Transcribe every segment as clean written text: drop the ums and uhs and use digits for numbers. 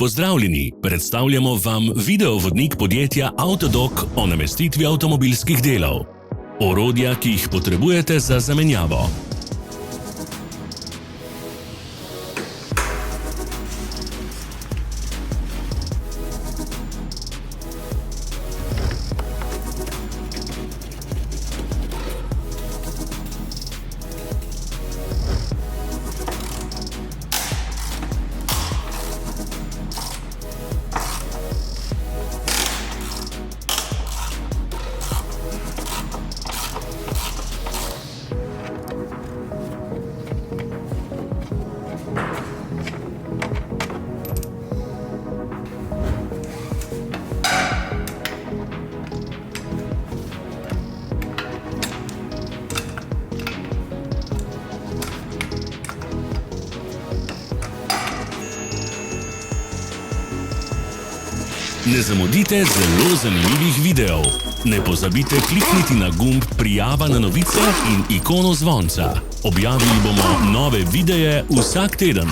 Pozdravljeni, predstavljamo vam videovodnik podjetja Avtodok o namestitvi avtomobilskih delov. Orodja, ki jih potrebujete za zamenjavo. Ne zamudite zelo zanimivih videov. Ne pozabite klikniti na gumb Prijava na novice in ikono zvonca. Objavili bomo nove videe vsak teden.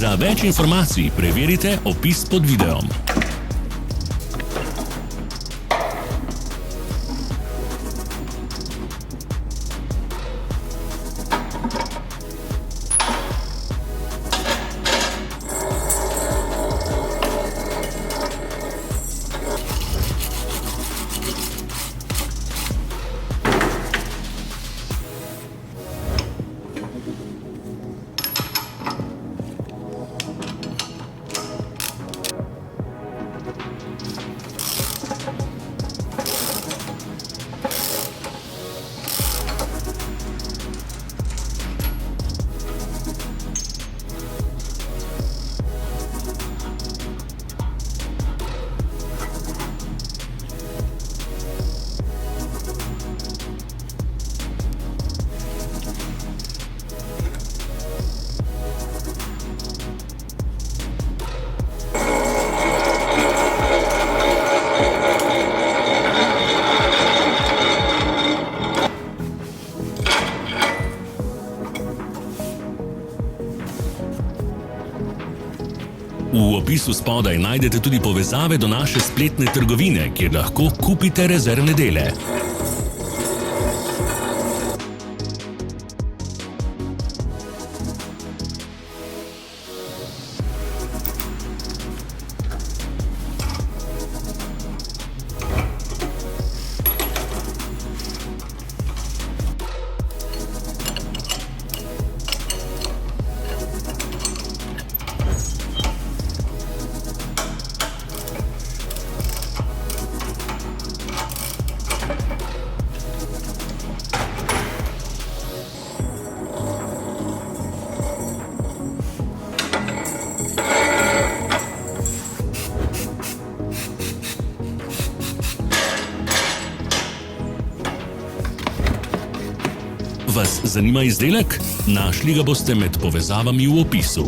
Za več informacij preverite opis pod videom. V opisu spodaj najdete tudi povezave do naše spletne trgovine, kjer lahko kupite rezervne dele. Vas zanima izdelek? Našli ga boste med povezavami v opisu.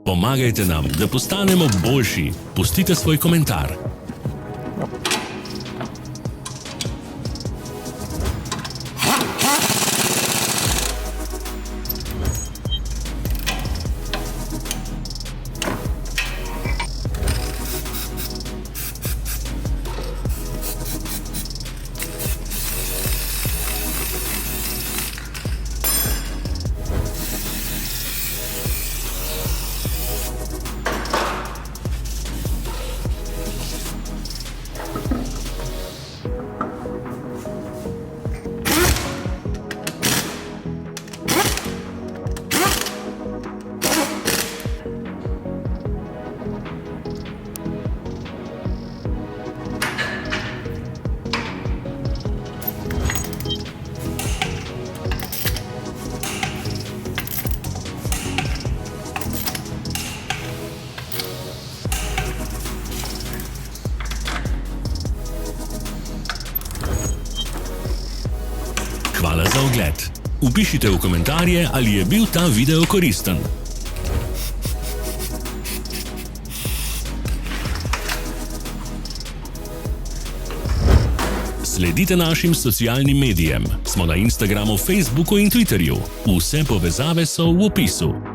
Pomagajte nam, da postanemo boljši. Pustite svoj komentar. Hvala za ogled. Vpišite v komentarje, ali je bil ta video koristen. Sledite našim socialnim medijem. Smo na Instagramu, Facebooku in Twitterju. Vse povezave so v opisu.